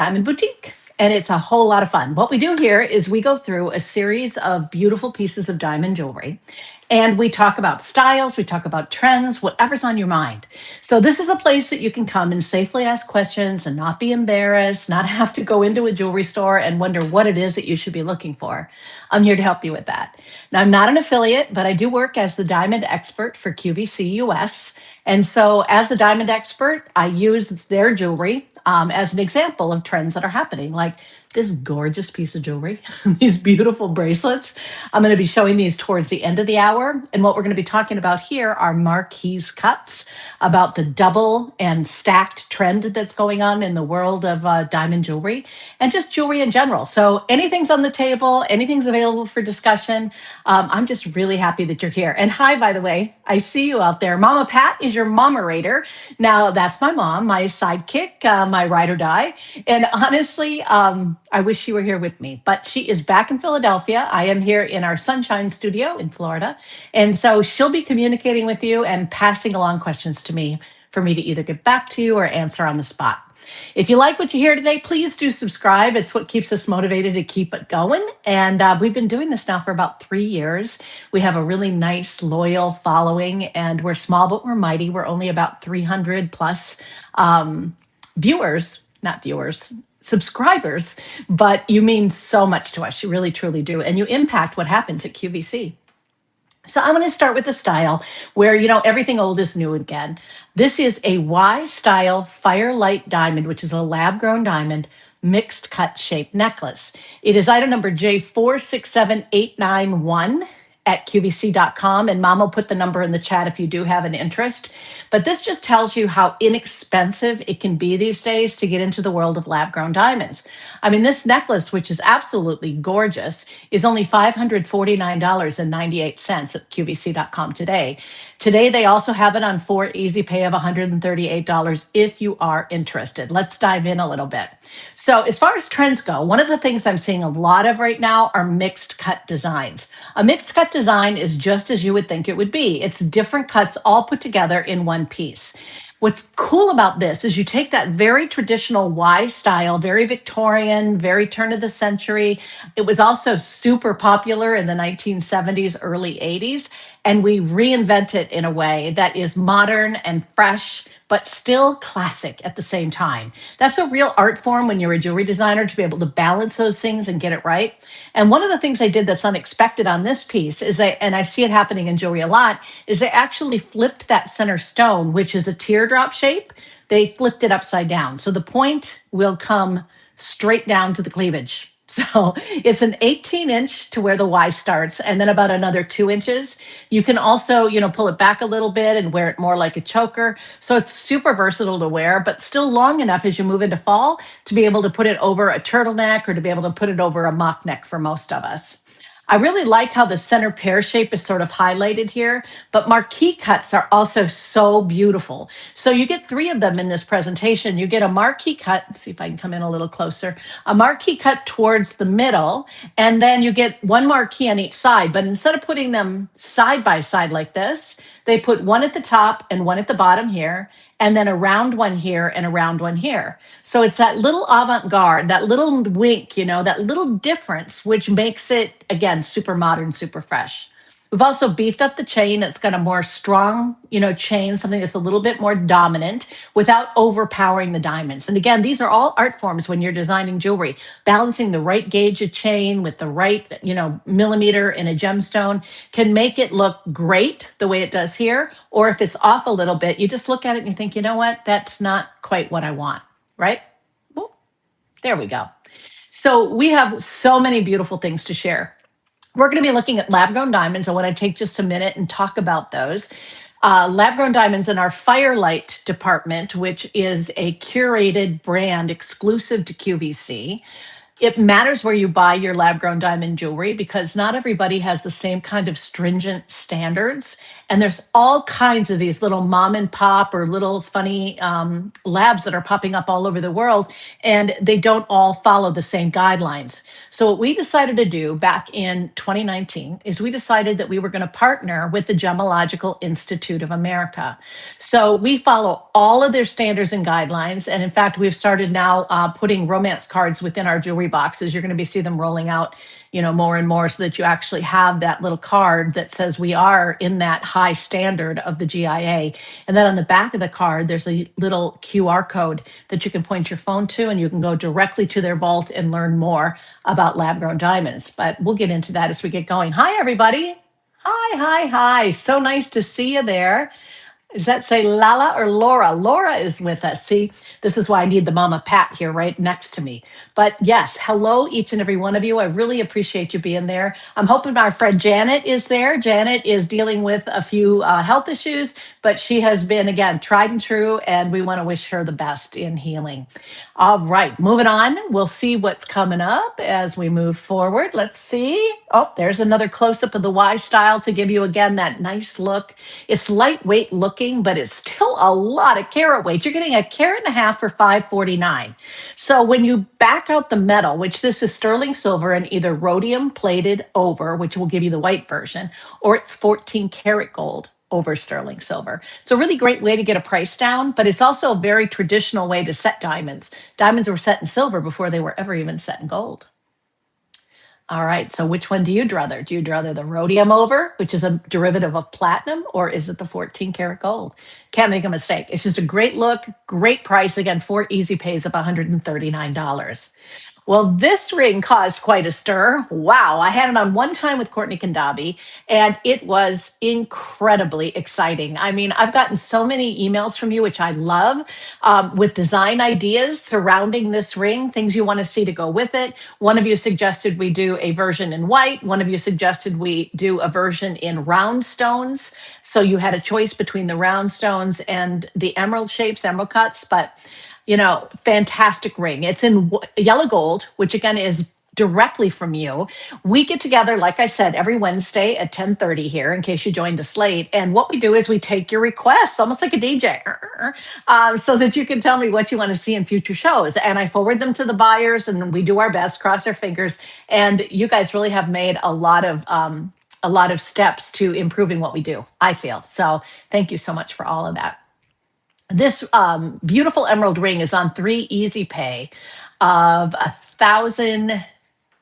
Diamond Boutique, and it's a whole lot of fun. What we do here is we go through a series of beautiful pieces of diamond jewelry, and we talk about styles, we talk about trends, whatever's on your mind. So, this is a place that you can come and safely ask questions and not be embarrassed, not have to go into a jewelry store and wonder what it is that you should be looking for. I'm here to help you with that. Now, I'm not an affiliate, but I do work as the diamond expert for QVC US. And so, as a diamond expert, I use their jewelry as an example of trends that are happening, like this gorgeous piece of jewelry, these beautiful bracelets. I'm going to be showing these towards the end of the hour. And what we're going to be talking about here are marquise cuts, about the double and stacked trend that's going on in the world of diamond jewelry and just jewelry in general. So anything's on the table, anything's available for discussion. I'm just really happy that you're here. And hi, by the way, I see you out there. Mama Pat is your mama-rator. Now, that's my mom, my sidekick, my ride or die. And honestly, I wish she were here with me, but she is back in Philadelphia. I am here in our Sunshine Studio in Florida. And so she'll be communicating with you and passing along questions to me for me to either get back to you or answer on the spot. If you like what you hear today, please do subscribe. It's what keeps us motivated to keep it going. And we've been doing this now for about 3 years. We have a really nice, loyal following, and we're small, but we're mighty. We're only about 300 plus not viewers, subscribers, but you mean so much to us. You really, truly do. And you impact what happens at QVC. So I'm going to start with the style where, everything old is new again. This is a Y style Firelight diamond, which is a lab grown diamond mixed cut shaped necklace. It is item number J467891 at QVC.com. And mom will put the number in the chat if you do have an interest. But this just tells you how inexpensive it can be these days to get into the world of lab grown diamonds. I mean, this necklace, which is absolutely gorgeous, is only $549.98 at QVC.com today. Today, they also have it on 4 easy pay of $138 if you are interested. Let's dive in a little bit. So, as far as trends go, one of the things I'm seeing a lot of right now are mixed cut designs. A mixed cut design is just as you would think it would be. It's different cuts all put together in one piece. What's cool about this is you take that very traditional Y style, very Victorian, very turn of the century. It was also super popular in the 1970s, early 80s, and we reinvent it in a way that is modern and fresh, but still classic at the same time. That's a real art form when you're a jewelry designer, to be able to balance those things and get it right. And one of the things I did that's unexpected on this piece is and I see it happening in jewelry a lot, is they actually flipped that center stone, which is a teardrop shape. They flipped it upside down. So the point will come straight down to the cleavage. So it's an 18-inch to where the Y starts, and then about another 2 inches. You can also, pull it back a little bit and wear it more like a choker. So it's super versatile to wear, but still long enough as you move into fall to be able to put it over a turtleneck or to be able to put it over a mock neck for most of us. I really like how the center pear shape is sort of highlighted here, but marquee cuts are also so beautiful. So you get 3 of them in this presentation. You get a marquee cut, let's see if I can come in a little closer, a marquee cut towards the middle, and then you get 1 marquee on each side. But instead of putting them side by side like this, they put 1 at the top and 1 at the bottom here, and then a round one here and a round one here. So it's that little avant-garde, that little wink, that little difference, which makes it, again, super modern, super fresh. We've also beefed up the chain. It's got a more strong, chain, something that's a little bit more dominant without overpowering the diamonds. And again, these are all art forms when you're designing jewelry. Balancing the right gauge of chain with the right, millimeter in a gemstone can make it look great the way it does here. Or if it's off a little bit, you just look at it and you think, you know what, that's not quite what I want, right? Well, there we go. So we have so many beautiful things to share. We're going to be looking at lab-grown diamonds. I want to take just a minute and talk about those. Lab-grown diamonds in our Firelight department, which is a curated brand exclusive to QVC. It matters where you buy your lab grown diamond jewelry because not everybody has the same kind of stringent standards. And there's all kinds of these little mom and pop or little funny labs that are popping up all over the world, and they don't all follow the same guidelines. So, what we decided to do back in 2019 is we decided that we were going to partner with the Gemological Institute of America. So we follow all of their standards and guidelines. And in fact, we've started now putting romance cards within our jewelry boxes. You're going to be see them rolling out, more and more so that you actually have that little card that says we are in that high standard of the GIA. And then on the back of the card, there's a little QR code that you can point your phone to, and you can go directly to their vault and learn more about lab grown diamonds. But we'll get into that as we get going. Hi, everybody. Hi, hi, hi. So nice to see you there. Does that say Lala or Laura? Laura is with us. See, this is why I need the Mama Pat here right next to me. But yes, hello, each and every one of you. I really appreciate you being there. I'm hoping our friend Janet is there. Janet is dealing with a few health issues, but she has been, again, tried and true, and we want to wish her the best in healing. All right, moving on. We'll see what's coming up as we move forward. Let's see. Oh, there's another close-up of the Y style to give you, again, that nice look. It's lightweight looking, but it's still a lot of carat weight. You're getting 1.5 carats for $5.49. So when you back out the metal, which this is sterling silver and either rhodium plated over, which will give you the white version, or it's 14 karat gold over sterling silver. It's a really great way to get a price down, but it's also a very traditional way to set diamonds. Diamonds were set in silver before they were ever even set in gold. All right, so which one do you druther? Do you druther the rhodium over, which is a derivative of platinum, or is it the 14 karat gold? Can't make a mistake. It's just a great look, great price. Again, 4 easy pays of $139. Well, this ring caused quite a stir. Wow. I had it on one time with Courtney Kandabi, and it was incredibly exciting. I mean, I've gotten so many emails from you, which I love, with design ideas surrounding this ring, things you want to see to go with it. One of you suggested we do a version in white. One of you suggested we do a version in round stones. So you had a choice between the round stones and the emerald shapes, emerald cuts, but fantastic ring. It's in yellow gold, which again is directly from you. We get together, like I said, every Wednesday at 10:30 here, in case you joined us late. And what we do is we take your requests, almost like a DJ, so that you can tell me what you want to see in future shows. And I forward them to the buyers, and we do our best, cross our fingers. And you guys really have made a lot of steps to improving what we do, I feel. So thank you so much for all of that. This beautiful emerald ring is on 3 easy pay of 1,000.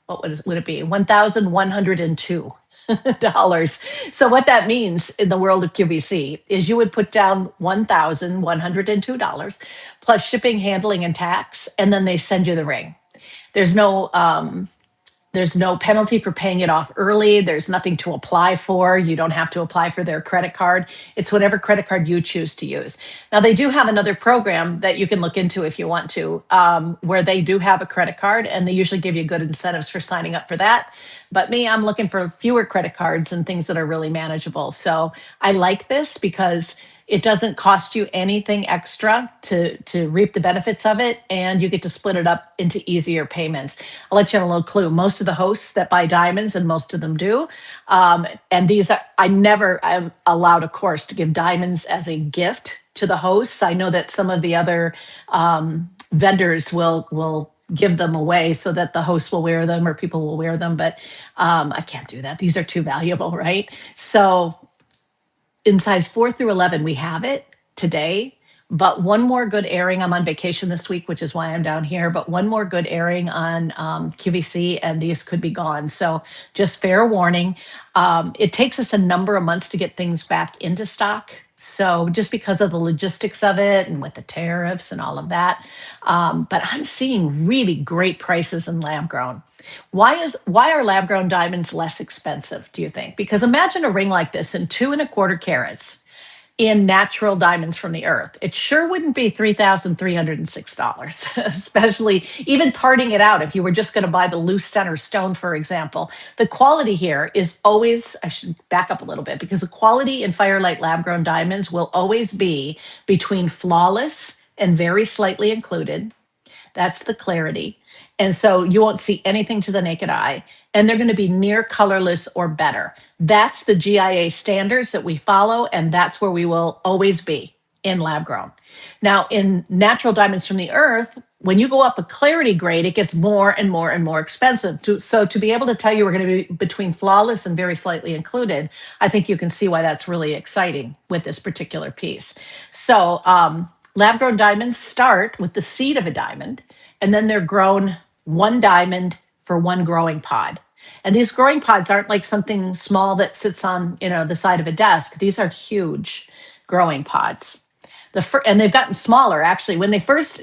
What would it be? $1,102. So what that means in the world of QVC is you would put down $1,102 plus shipping, handling, and tax, and then they send you the ring. There's no penalty for paying it off early. There's nothing to apply for. You don't have to apply for their credit card. It's whatever credit card you choose to use. Now, they do have another program that you can look into if you want to, where they do have a credit card, and they usually give you good incentives for signing up for that. But me, I'm looking for fewer credit cards and things that are really manageable. So I like this because it doesn't cost you anything extra to reap the benefits of it, and you get to split it up into easier payments. I'll let you in a little clue. Most of the hosts that buy diamonds, and most of them do, and these are, I never am allowed, of course, to give diamonds as a gift to the hosts. I know that some of the other vendors will give them away so that the hosts will wear them or people will wear them, but I can't do that. These are too valuable, right? So in size 4 through 11, we have it today, but one more good airing. I'm on vacation this week, which is why I'm down here, but one more good airing on QVC, and these could be gone. So just fair warning. It takes us a number of months to get things back into stock. So just because of the logistics of it and with the tariffs and all of that. But I'm seeing really great prices in lab grown. Why are lab grown diamonds less expensive, do you think? Because imagine a ring like this in 2.25 carats in natural diamonds from the earth. It sure wouldn't be $3,306, especially even parting it out. If you were just going to buy the loose center stone, for example, the quality here is always, I should back up a little bit, because the quality in Firelight lab grown diamonds will always be between flawless and very slightly included. That's the clarity. And so you won't see anything to the naked eye, and they're going to be near colorless or better. That's the GIA standards that we follow, and that's where we will always be in lab grown. Now, in natural diamonds from the earth, when you go up a clarity grade, it gets more and more and more expensive. So to be able to tell you we're going to be between flawless and very slightly included, I think you can see why that's really exciting with this particular piece. So lab grown diamonds start with the seed of a diamond, and then they're grown one diamond for one growing pod. And these growing pods aren't like something small that sits on, the side of a desk. These are huge growing pods. And they've gotten smaller actually. When they first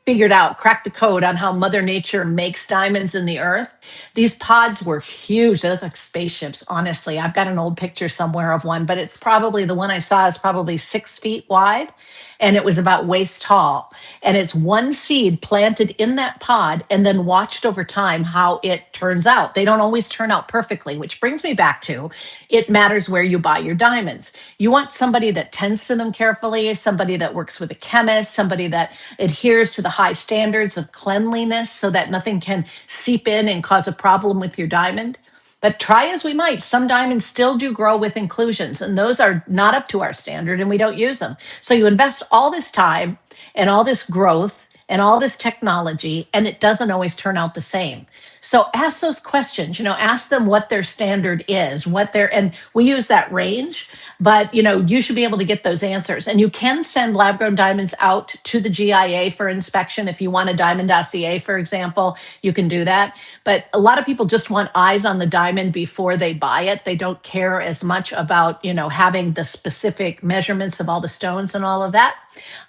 cracked the code on how Mother Nature makes diamonds in the earth, these pods were huge. They look like spaceships, honestly. I've got an old picture somewhere of one, but it's probably, the one I saw is probably 6 feet wide, and it was about waist tall. And it's one seed planted in that pod and then watched over time how it turns out. They don't always turn out perfectly, which brings me back to, it matters where you buy your diamonds. You want somebody that tends to them carefully, somebody that works with a chemist, somebody that adheres to the high standards of cleanliness so that nothing can seep in and cause a problem with your diamond. But try as we might, some diamonds still do grow with inclusions, and those are not up to our standard, and we don't use them. So you invest all this time and all this growth and all this technology, and it doesn't always turn out the same. So ask those questions, ask them what their standard is, and we use that range, but you should be able to get those answers. And you can send lab grown diamonds out to the GIA for inspection. If you want a diamond dossier, for example, you can do that. But a lot of people just want eyes on the diamond before they buy it. They don't care as much about, having the specific measurements of all the stones and all of that.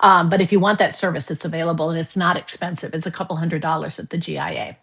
But if you want that service, it's available and it's not expensive. It's a couple $100s at the GIA.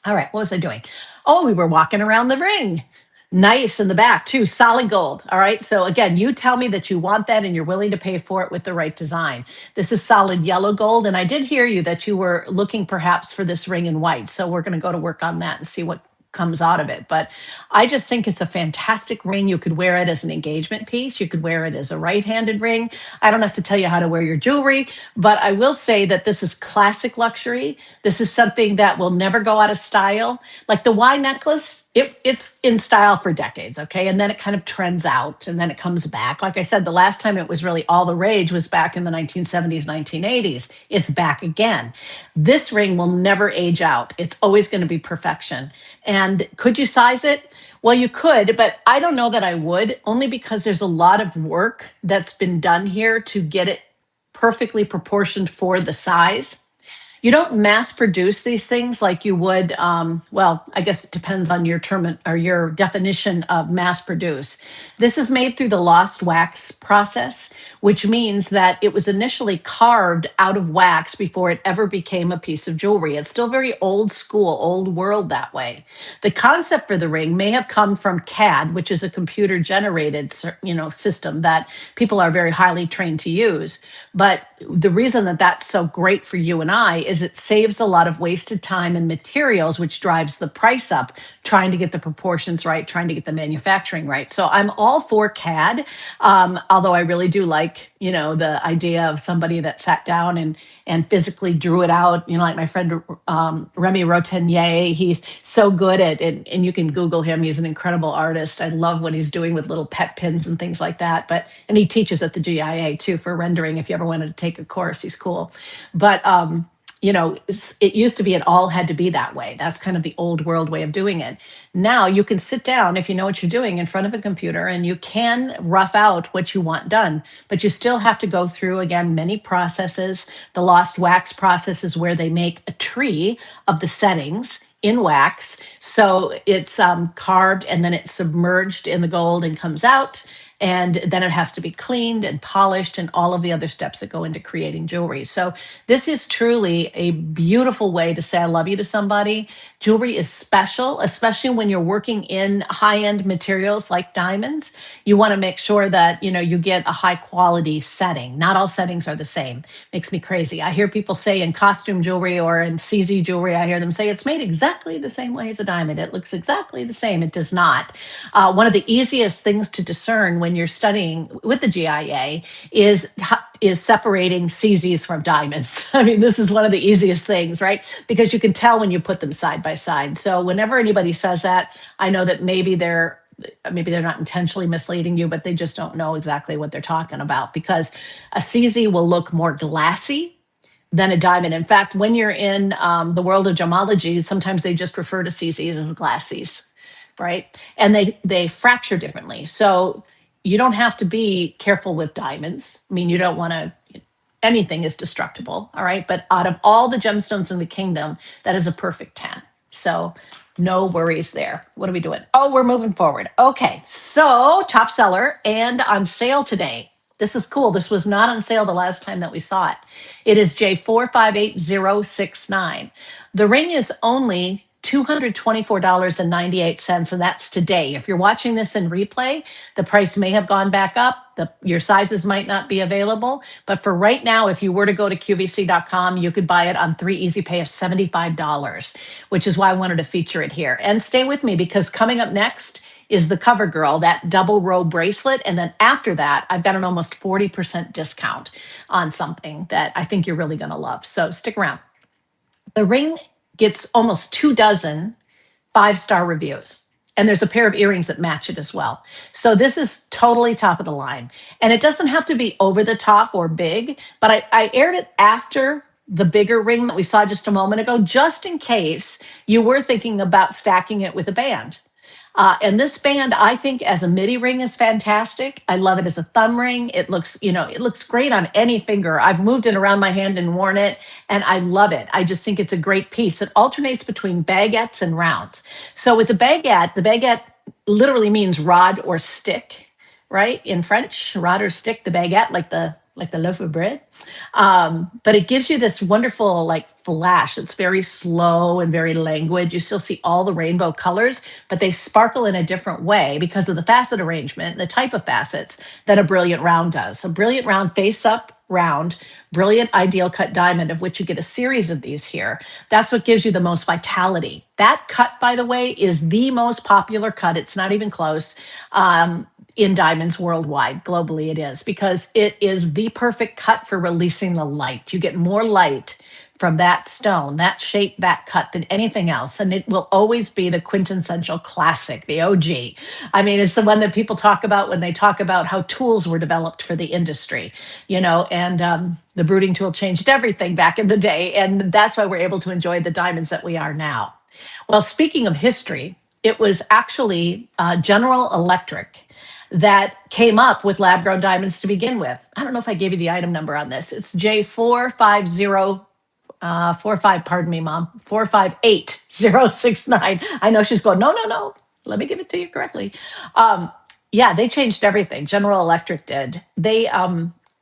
All right, what was I doing? Oh, we were walking around the ring. Nice in the back too, solid gold. All right, so again, you tell me that you want that and you're willing to pay for it with the right design. This is solid yellow gold, and I did hear you that you were looking perhaps for this ring in white. So we're going to go to work on that and see what comes out of it. But I just think it's a fantastic ring. You could wear it as an engagement piece. You could wear it as a right-handed ring. I don't have to tell you how to wear your jewelry, but I will say that this is classic luxury. This is something that will never go out of style. Like the Y necklace, it's in style for decades, okay? And then it kind of trends out and then it comes back. Like I said, the last time it was really all the rage was back in the 1970s, 1980s. It's back again. This ring will never age out. It's always going to be perfection. And could you size it? Well, you could, but I don't know that I would, only because there's a lot of work that's been done here to get it perfectly proportioned for the size. You don't mass produce these things like you would, well, I guess it depends on your term or your definition of mass produce. This is made through the lost wax process, which means that it was initially carved out of wax before it ever became a piece of jewelry. It's still very old school, old world that way. The concept for the ring may have come from CAD, which is a computer generated, system that people are very highly trained to use. But the reason that that's so great for you and I is it saves a lot of wasted time and materials, which drives the price up, trying to get the proportions right, trying to get the manufacturing right. So I'm all for CAD, although I really do like, the idea of somebody that sat down and physically drew it out, like my friend Remy Rotenier. He's so good at it, and you can Google him. He's an incredible artist. I love what he's doing with little pet pins and things like that. And he teaches at the GIA too for rendering. If you ever wanted to take a course, he's cool. But it used to be it all had to be that way. That's kind of the old world way of doing it. Now you can sit down, if you know what you're doing, in front of a computer, and you can rough out what you want done, but you still have to go through, again, many processes. The lost wax process is where they make a tree of the settings in wax. So it's carved and then it's submerged in the gold and comes out. And then it has to be cleaned and polished and all of the other steps that go into creating jewelry. So this is truly a beautiful way to say I love you to somebody. Jewelry is special, especially when you're working in high-end materials like diamonds. You want to make sure that, you get a high quality setting. Not all settings are the same. Makes me crazy. I hear people say in costume jewelry or in CZ jewelry, I hear them say it's made exactly the same way as a diamond. It looks exactly the same. It does not. One of the easiest things to discern when you're studying with the GIA is separating CZs from diamonds. I mean, this is one of the easiest things, right? Because you can tell when you put them side by side. So whenever anybody says that, I know that maybe they're not intentionally misleading you, but they just don't know exactly what they're talking about, because a CZ will look more glassy than a diamond. In fact, when you're in the world of gemology, sometimes they just refer to CZs as glassies, right? And they fracture differently. So you don't have to be careful with diamonds. I mean, you don't want to, anything is destructible, all right? But out of all the gemstones in the kingdom, that is a perfect 10. So no worries there. What are we doing? Oh, we're moving forward. Okay, so top seller and on sale today. This is cool. This was not on sale the last time that we saw it. It is J458069. The ring is only $224.98, and that's today. If you're watching this in replay, the price may have gone back up. Your sizes might not be available, but for right now, if you were to go to QVC.com, you could buy it on 3 easy pay of $75, which is why I wanted to feature it here. And stay with me, because coming up next is the cover girl, that double row bracelet. And then after that, I've got an almost 40% discount on something that I think you're really going to love. So stick around. The ring gets almost 24 5-star reviews. And there's a pair of earrings that match it as well. So this is totally top of the line. And it doesn't have to be over the top or big, but I aired it after the bigger ring that we saw just a moment ago, just in case you were thinking about stacking it with a band. And this band, I think, as a midi ring is fantastic. I love it as a thumb ring. It looks great on any finger. I've moved it around my hand and worn it, and I love it. I just think it's a great piece. It alternates between baguettes and rounds. So with the baguette literally means rod or stick, right? In French, rod or stick, the baguette, like the loaf of bread. But it gives you this wonderful like flash. It's very slow and very languid. You still see all the rainbow colors, but they sparkle in a different way because of the facet arrangement, the type of facets that a brilliant round does. A brilliant round, face up round, brilliant ideal cut diamond, of which you get a series of these here. That's what gives you the most vitality. That cut, by the way, is the most popular cut. It's not even close. In diamonds worldwide, globally it is, because it is the perfect cut for releasing the light. You get more light from that stone, that shape, that cut than anything else. And it will always be the quintessential classic, the OG. I mean, it's the one that people talk about when they talk about how tools were developed for the industry, and the brooding tool changed everything back in the day. And that's why we're able to enjoy the diamonds that we are now. Well, speaking of history, it was actually General Electric that came up with lab grown diamonds to begin with. I don't know if I gave you the item number on this. It's J458045, pardon me, Mom, 458069. I know she's going, no, let me give it to you correctly. Yeah, they changed everything. General Electric did. They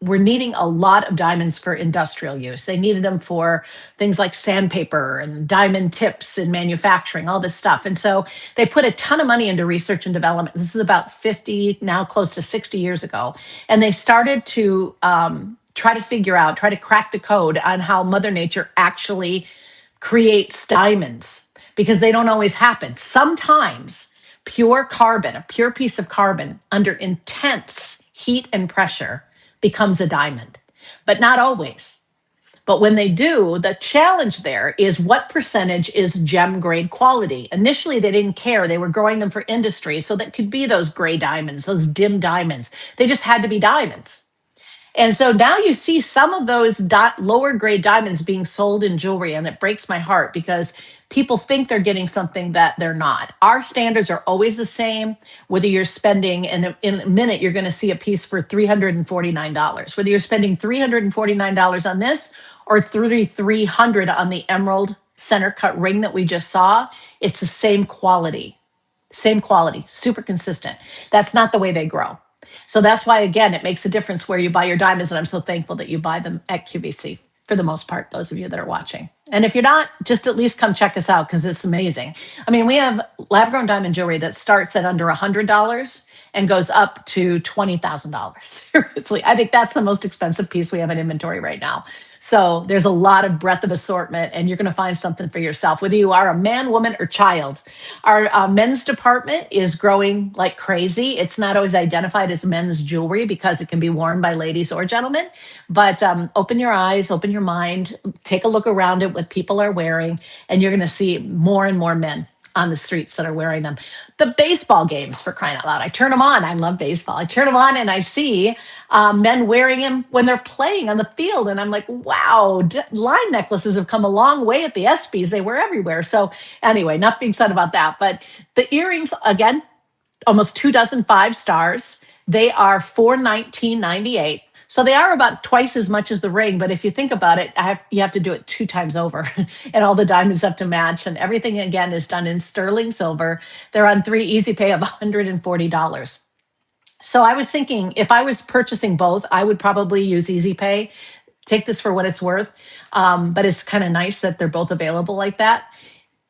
were needing a lot of diamonds for industrial use. They needed them for things like sandpaper and diamond tips and manufacturing, all this stuff. And so they put a ton of money into research and development. This is about 50, now close to 60 years ago. And they started to try to crack the code on how Mother Nature actually creates diamonds, because they don't always happen. Sometimes pure carbon, a pure piece of carbon under intense heat and pressure, becomes a diamond, but not always. But when they do, the challenge there is what percentage is gem grade quality. Initially, they didn't care. They were growing them for industry, so that could be those gray diamonds, those dim diamonds. They just had to be diamonds. And so now you see some of those lower grade diamonds being sold in jewelry, and it breaks my heart because people think they're getting something that they're not. Our standards are always the same, whether you're spending, and in a minute, you're going to see a piece for $349. Whether you're spending $349 on this or $3,300 on the emerald center cut ring that we just saw, it's the same quality, super consistent. That's not the way they grow. So that's why, again, it makes a difference where you buy your diamonds. And I'm so thankful that you buy them at QVC for the most part, those of you that are watching. And if you're not, just at least come check us out because it's amazing. I mean, we have lab grown diamond jewelry that starts at under $100 and goes up to $20,000. Seriously, I think that's the most expensive piece we have in inventory right now. So there's a lot of breadth of assortment, and you're going to find something for yourself, whether you are a man, woman, or child. Our men's department is growing like crazy. It's not always identified as men's jewelry because it can be worn by ladies or gentlemen. But open your eyes, open your mind, take a look around at what people are wearing, and you're going to see more and more men on the streets that are wearing them. The baseball games, for crying out loud. I turn them on. I love baseball. I turn them on and I see men wearing them when they're playing on the field. And I'm like, wow, line necklaces have come a long way at the ESPYs. They were everywhere. So anyway, not being said about that. But the earrings, again, almost 24 5-stars. They are $419.98. So they are about twice as much as the ring. But if you think about it, you have to do it 2 times over, and all the diamonds have to match. And everything again is done in sterling silver. They're on 3 easy pay of $140. So I was thinking, if I was purchasing both, I would probably use easy pay. Take this for what it's worth. But it's kind of nice that they're both available like that.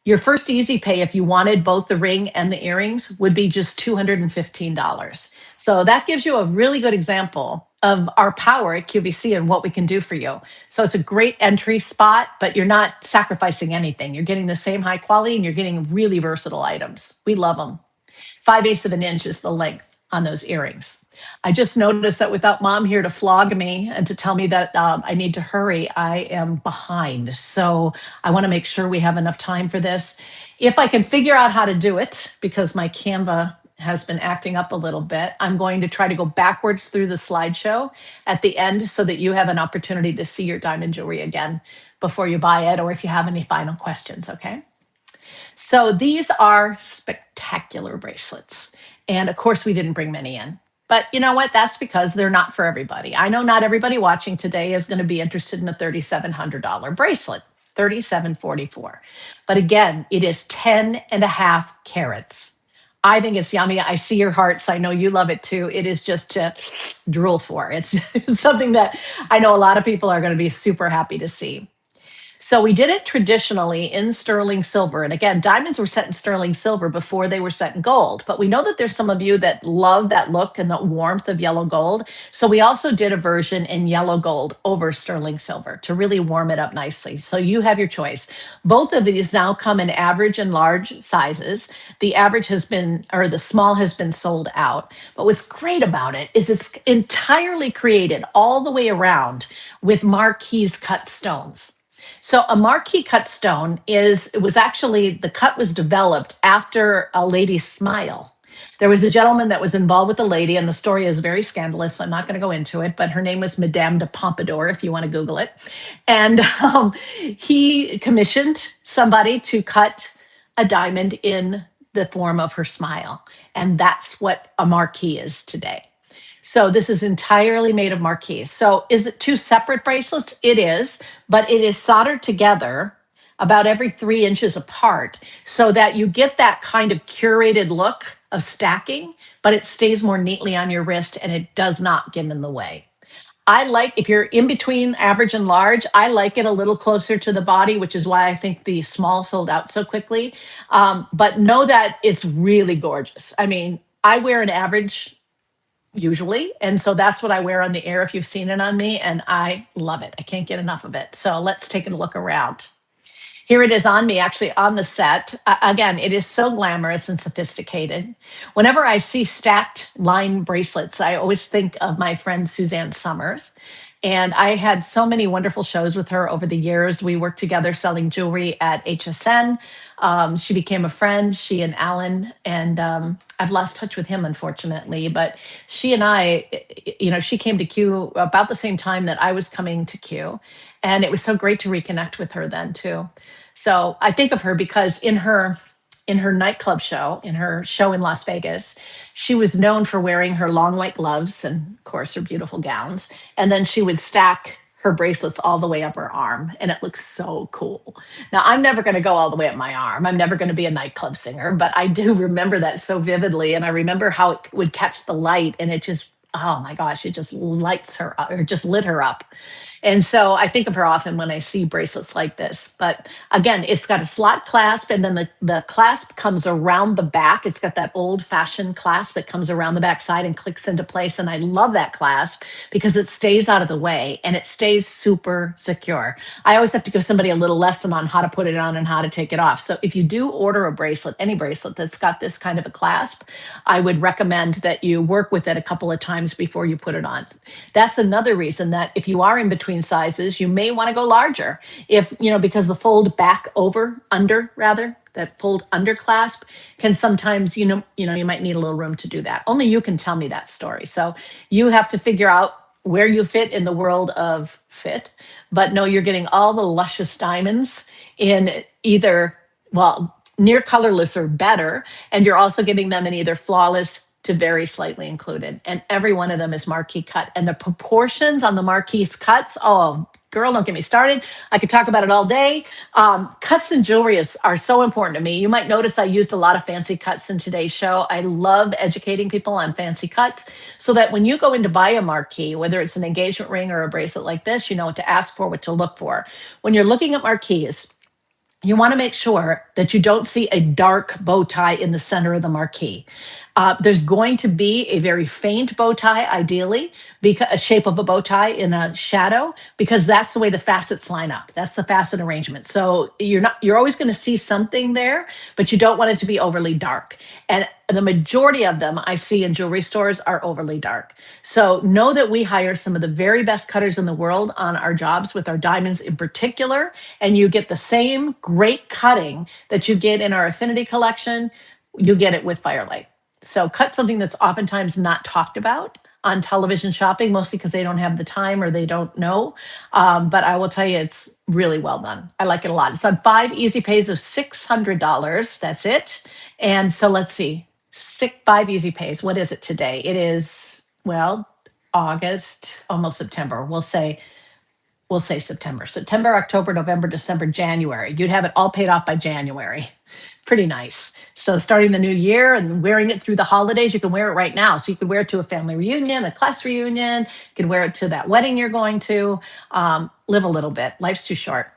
Your first easy pay, if you wanted both the ring and the earrings, would be just $215. So that gives you a really good example of our power at QVC and what we can do for you. So it's a great entry spot, but you're not sacrificing anything. You're getting the same high quality and you're getting really versatile items. We love them. 5/8 of an inch is the length on those earrings. I just noticed that without mom here to flog me and to tell me that I need to hurry, I am behind. So I want to make sure we have enough time for this. If I can figure out how to do it, because my Canva has been acting up a little bit, I'm going to try to go backwards through the slideshow at the end so that you have an opportunity to see your diamond jewelry again before you buy it, or if you have any final questions, okay? So these are spectacular bracelets. And of course, we didn't bring many in. But you know what? That's because they're not for everybody. I know not everybody watching today is going to be interested in a $3,700 bracelet, 3744. But again, it is 10 and a half carats. I think it's yummy. I see your hearts. I know you love it too. It is just to drool for. It's something that I know a lot of people are going to be super happy to see. So we did it traditionally in sterling silver. And again, diamonds were set in sterling silver before they were set in gold. But we know that there's some of you that love that look and the warmth of yellow gold. So we also did a version in yellow gold over sterling silver to really warm it up nicely. So you have your choice. Both of these now come in average and large sizes. The average has been, or the small has been sold out. But what's great about it is it's entirely created all the way around with marquise cut stones. So a marquee cut stone it was actually, the cut was developed after a lady's smile. There was a gentleman that was involved with a lady, and the story is very scandalous, so I'm not going to go into it, but her name was Madame de Pompadour, if you want to Google it. And he commissioned somebody to cut a diamond in the form of her smile. And that's what a marquee is today. So this is entirely made of marquise. So is it 2 separate bracelets? It is, but it is soldered together about every 3 inches apart so that you get that kind of curated look of stacking, but it stays more neatly on your wrist and it does not get in the way. I like, if you're in between average and large, I like it a little closer to the body, which is why I think the small sold out so quickly. But know that it's really gorgeous. I mean, I wear an average usually. And so that's what I wear on the air if you've seen it on me. And I love it. I can't get enough of it. So let's take a look around. Here it is on me, actually on the set. Again, it is so glamorous and sophisticated. Whenever I see stacked line bracelets, I always think of my friend Suzanne Summers. And I had so many wonderful shows with her over the years. We worked together selling jewelry at HSN. She became a friend, she and Alan, and I've lost touch with him, unfortunately. But she and I, she came to Q about the same time that I was coming to Q. And it was so great to reconnect with her then, too. So I think of her because in her nightclub show, in her show in Las Vegas, she was known for wearing her long white gloves and, of course, her beautiful gowns. And then she would stack her bracelets all the way up her arm, and it looks so cool. Now, I'm never going to go all the way up my arm. I'm never going to be a nightclub singer, but I do remember that so vividly. And I remember how it would catch the light, and it just, oh my gosh, it just lights her up, or just lit her up. And so I think of her often when I see bracelets like this. But again, it's got a slot clasp, and then the clasp comes around the back. It's got that old fashioned clasp that comes around the back side and clicks into place. And I love that clasp because it stays out of the way and it stays super secure. I always have to give somebody a little lesson on how to put it on and how to take it off. So if you do order a bracelet, any bracelet that's got this kind of a clasp, I would recommend that you work with it a couple of times before you put it on. That's another reason that if you are in between sizes, you may want to go larger. If, because the fold back over, under rather, that fold under clasp can sometimes, you might need a little room to do that. Only you can tell me that story. So you have to figure out where you fit in the world of fit, but no, you're getting all the luscious diamonds in either, well, near colorless or better. And you're also getting them in either flawless to very slightly included. And every one of them is marquee cut. And the proportions on the marquee cuts, oh, girl, don't get me started. I could talk about it all day. Cuts in jewelry are so important to me. You might notice I used a lot of fancy cuts in today's show. I love educating people on fancy cuts so that when you go in to buy a marquee, whether it's an engagement ring or a bracelet like this, you know what to ask for, what to look for. When you're looking at marquees, you want to make sure that you don't see a dark bow tie in the center of the marquee. There's going to be a very faint bow tie, ideally, because a shape of a bow tie in a shadow, because that's the way the facets line up. That's the facet arrangement. So you're always going to see something there, but you don't want it to be overly dark. And the majority of them I see in jewelry stores are overly dark. So know that we hire some of the very best cutters in the world on our jobs with our diamonds in particular, and you get the same great cutting that you get in our Affinity collection. You get it with Firelight. So cut something that's oftentimes not talked about on television shopping, mostly because they don't have the time or they don't know. But I will tell you, it's really well done. I like it a lot. It's on 5 easy pays of $600. That's it. And so let's see, 5 easy pays. What is it today? It is, well, August, almost September. We'll say September, October, November, December, January. You'd have it all paid off by January. Pretty nice. So starting the new year and wearing it through the holidays, you can wear it right now. So you could wear it to a family reunion, a class reunion. You can wear it to that wedding you're going to. Live a little bit. Life's too short.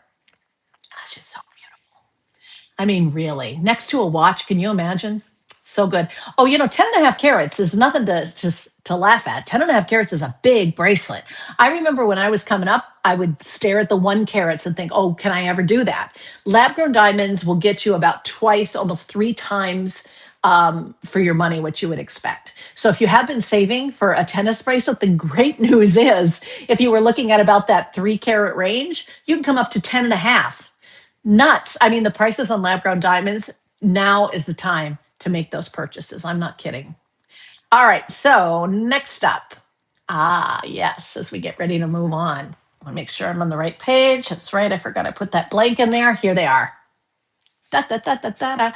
Gosh, it's so beautiful. I mean, really. Next to a watch, can you imagine? So good. Oh, 10 and a half carats is nothing to laugh at. 10 and a half carats is a big bracelet. I remember when I was coming up, I would stare at the 1 carats and think, oh, can I ever do that? Lab grown diamonds will get you about twice, almost 3 times for your money, what you would expect. So if you have been saving for a tennis bracelet, the great news is if you were looking at about that 3 carat range, you can come up to 10 and a half. Nuts. I mean, the prices on lab grown diamonds, now is the time to make those purchases. I'm not kidding. All right, so next up. Yes, as we get ready to move on. I want to make sure I'm on the right page. That's right, I forgot I put that blank in there. Here they are. Da, da, da, da, da, da.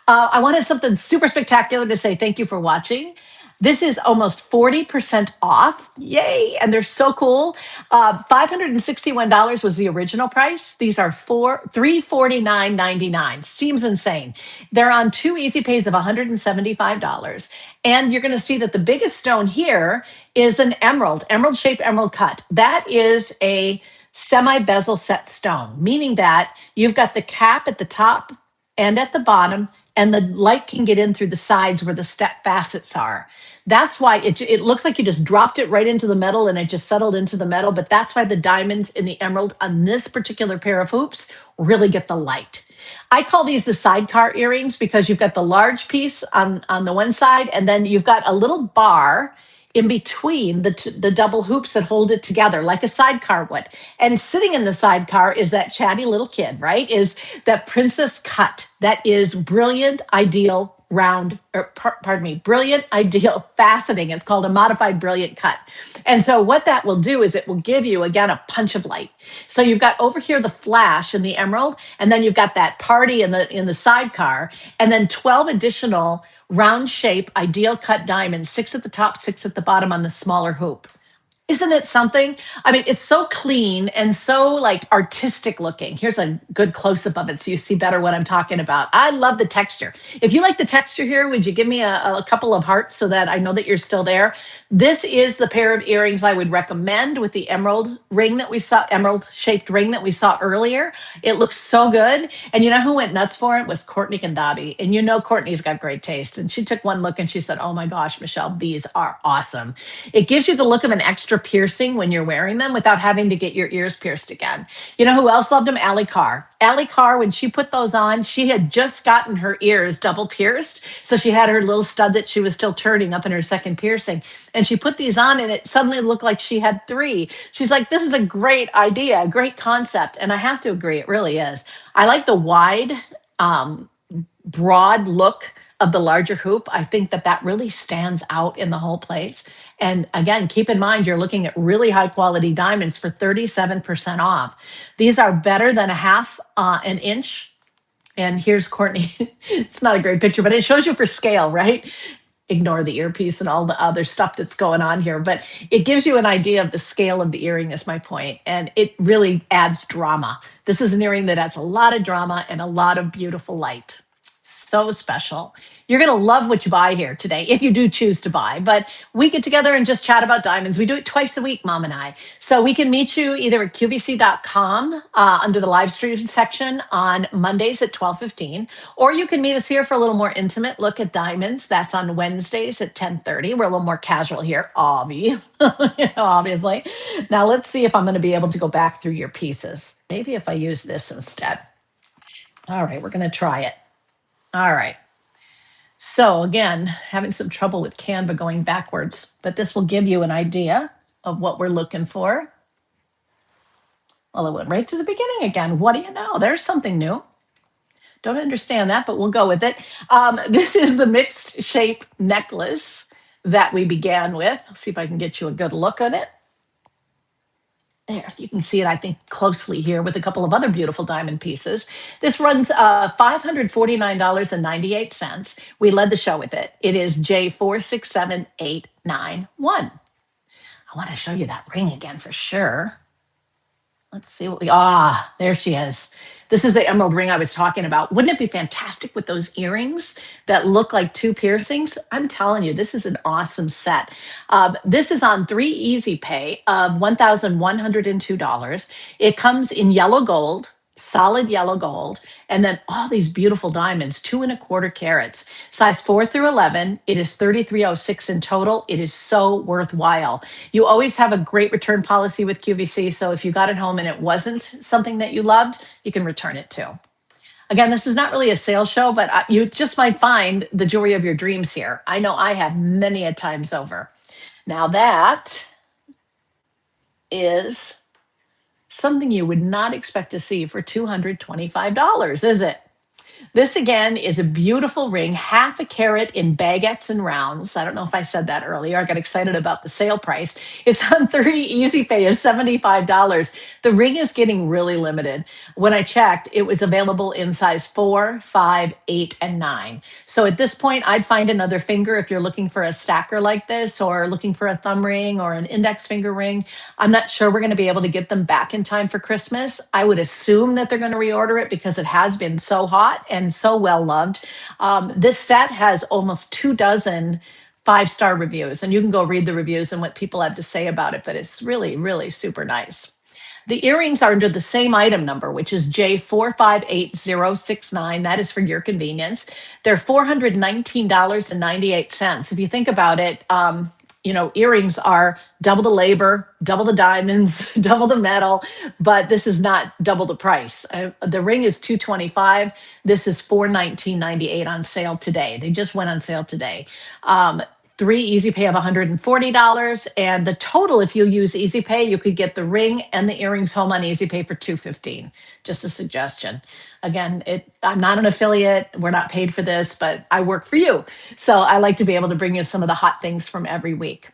I wanted something super spectacular to say thank you for watching. This is almost 40% off. Yay. And they're so cool. $561 was the original price. These are $349.99. Seems insane. They're on 2 easy pays of $175. And you're going to see that the biggest stone here is an emerald shaped emerald cut. That is a semi-bezel set stone, meaning that you've got the cap at the top and at the bottom, and the light can get in through the sides where the step facets are. That's why it looks like you just dropped it right into the metal and it just settled into the metal, but that's why the diamonds in the emerald on this particular pair of hoops really get the light. I call these the sidecar earrings because you've got the large piece on the one side, and then you've got a little bar in between the double hoops that hold it together like a sidecar would. And sitting in the sidecar is that chatty little kid, right? Is that princess cut that is brilliant, ideal, round, brilliant, ideal, faceting. It's called a modified brilliant cut. And so what that will do is it will give you, again, a punch of light. So you've got over here the flash in the emerald, and then you've got that party in the sidecar, and then 12 additional round shape, ideal cut diamonds, 6 at the top, 6 at the bottom on the smaller hoop. Isn't it something? I mean, it's so clean and so like artistic looking. Here's a good close up of it so you see better what I'm talking about. I love the texture. If you like the texture here, would you give me a couple of hearts so that I know that you're still there? This is the pair of earrings I would recommend with the emerald ring that we saw, emerald shaped ring that we saw earlier. It looks so good. And you know who went nuts for it was Courtney Kendabi. And you know Courtney's got great taste. And she took one look and she said, "Oh my gosh, Michelle, these are awesome." It gives you the look of an extra piercing when you're wearing them without having to get your ears pierced again. You know who else loved them? Allie Carr. Allie Carr, when she put those on, she had just gotten her ears double pierced. So she had her little stud that she was still turning up in her second piercing. And she put these on and it suddenly looked like she had three. She's like, this is a great idea, a great concept. And I have to agree, it really is. I like the wide, broad look of the larger hoop. I think that that really stands out in the whole place. And again, keep in mind, you're looking at really high quality diamonds for 37% off. These are better than a half an inch. And here's Courtney. It's not a great picture, but it shows you for scale, right? Ignore the earpiece and all the other stuff that's going on here, but it gives you an idea of the scale of the earring is my point. And it really adds drama. This is an earring that adds a lot of drama and a lot of beautiful light. So special. You're going to love what you buy here today, if you do choose to buy. But we get together and just chat about diamonds. We do it twice a week, Mom and I. So we can meet you either at QVC.com under the live stream section on Mondays at 12:15, or you can meet us here for a little more intimate look at diamonds. That's on Wednesdays at 10:30. We're a little more casual here, obviously. Now let's see if I'm going to be able to go back through your pieces. Maybe if I use this instead. All right, we're going to try it. All right. So again, having some trouble with Canva going backwards, but this will give you an idea of what we're looking for. Well, it went right to the beginning again. What do you know? There's something new. Don't understand that, but we'll go with it. This is the mixed shape necklace that we began with. Let's see if I can get you a good look at it. There, you can see it, I think, closely here with a couple of other beautiful diamond pieces. This runs $549.98. We led the show with it. It is J467891. I want to show you that ring again for sure. Let's see what there she is. This is the emerald ring I was talking about. Wouldn't it be fantastic with those earrings that look like two piercings? I'm telling you, this is an awesome set. This is on 3 Easy Pay of $1,102. It comes in yellow gold, solid yellow gold, and then all these beautiful diamonds, 2¼ carats, size 4 through 11. It is 3306 in total. It is so worthwhile. You always have a great return policy with QVC. So if you got it home and it wasn't something that you loved, you can return it too. Again, this is not really a sales show, but you just might find the jewelry of your dreams here. I know I have many a times over. Now that is something you would not expect to see for $225, is it? This again is a beautiful ring, 1/2 carat in baguettes and rounds. I don't know if I said that earlier. I got excited about the sale price. It's on 30 Easy Pay of $75. The ring is getting really limited. When I checked, it was available in size 4, 5, 8, and 9. So at this point, I'd find another finger if you're looking for a stacker like this or looking for a thumb ring or an index finger ring. I'm not sure we're going to be able to get them back in time for Christmas. I would assume that they're going to reorder it because it has been so hot and so well loved. This set has almost 24 5-star reviews, and you can go read the reviews and what people have to say about it, but it's really, really super nice. The earrings are under the same item number, which is J458069. That is for your convenience. They're $419.98. If you think about it, earrings are double the labor, double the diamonds, double the metal, but this is not double the price. The ring is $225. This is $419.98 on sale today. They just went on sale today. 3 Easy Pay of $140, and the total, if you use Easy Pay, you could get the ring and the earrings home on Easy Pay for $215. Just a suggestion. Again, I'm not an affiliate. We're not paid for this, but I work for you. So I like to be able to bring you some of the hot things from every week.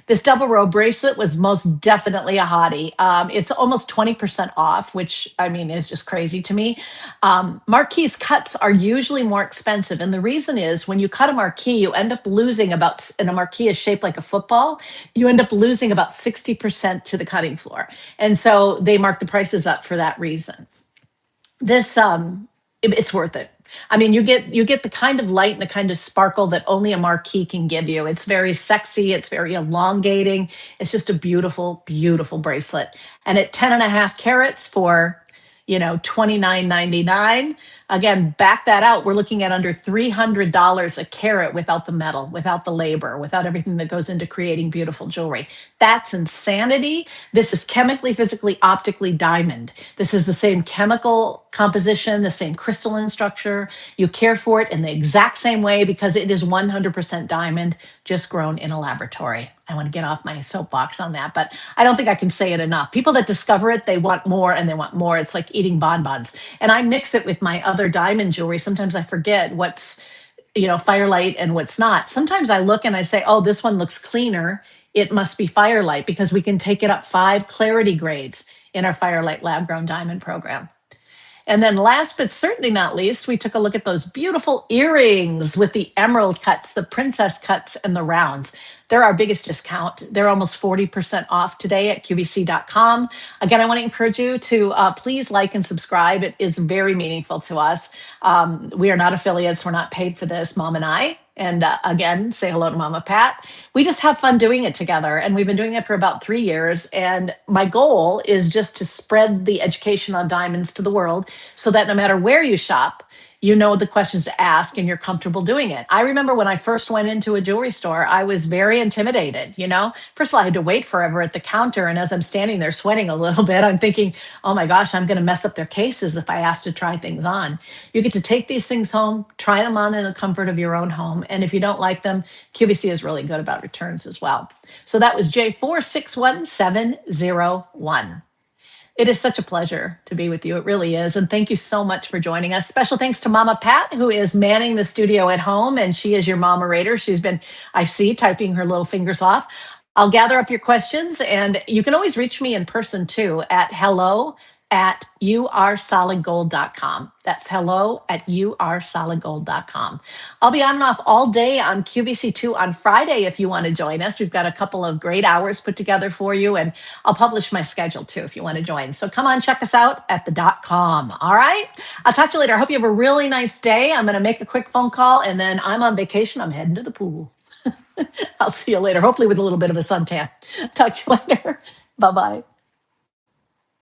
This double row bracelet was most definitely a hottie. It's almost 20% off, which I mean is just crazy to me. Marquise cuts are usually more expensive. And the reason is when you cut a marquise, you end up losing about, and a marquise is shaped like a football, you end up losing about 60% to the cutting floor. And so they mark the prices up for that reason. This it's worth it. I mean, you get the kind of light and the kind of sparkle that only a marquee can give you. It's very sexy, it's very elongating. It's just a beautiful, beautiful bracelet. And at 10 and a half carats for, 29.99. Again, back that out. We're looking at under $300 a carat without the metal, without the labor, without everything that goes into creating beautiful jewelry. That's insanity. This is chemically, physically, optically diamond. This is the same chemical composition, the same crystalline structure. You care for it in the exact same way because it is 100% diamond, just grown in a laboratory. I want to get off my soapbox on that, but I don't think I can say it enough. People that discover it, they want more and they want more. It's like eating bonbons. And I mix it with my other diamond jewelry. Sometimes I forget what's, firelight and what's not. Sometimes I look and I say, oh, this one looks cleaner. It must be firelight because we can take it up 5 clarity grades in our Firelight Lab Grown Diamond program. And then last but certainly not least, we took a look at those beautiful earrings with the emerald cuts, the princess cuts, and the rounds. They're our biggest discount. They're almost 40% off today at QVC.com. Again, I want to encourage you to please like and subscribe. It is very meaningful to us. We are not affiliates. We're not paid for this, Mom and I. And again, say hello to Mama Pat. We just have fun doing it together. And we've been doing it for about 3 years. And my goal is just to spread the education on diamonds to the world so that no matter where you shop, you know the questions to ask and you're comfortable doing it. I remember when I first went into a jewelry store, I was very intimidated. First of all, I had to wait forever at the counter. And as I'm standing there sweating a little bit, I'm thinking, oh my gosh, I'm going to mess up their cases if I ask to try things on. You get to take these things home, try them on in the comfort of your own home. And if you don't like them, QVC is really good about returns as well. So that was J461701. It is such a pleasure to be with you. It really is. And thank you so much for joining us. Special thanks to Mama Pat, who is manning the studio at home. And she is your mama-rater. She's been, I see, typing her little fingers off. I'll gather up your questions. And you can always reach me in person, too, at hello@youaresolidgold.com. That's hello@youaresolidgold.com. I'll be on and off all day on QVC2 on Friday if you want to join us. We've got a couple of great hours put together for you, and I'll publish my schedule too if you want to join. So come on, check us out at the.com. All right. I'll talk to you later. I hope you have a really nice day. I'm going to make a quick phone call, and then I'm on vacation. I'm heading to the pool. I'll see you later, hopefully with a little bit of a suntan. Talk to you later. Bye-bye.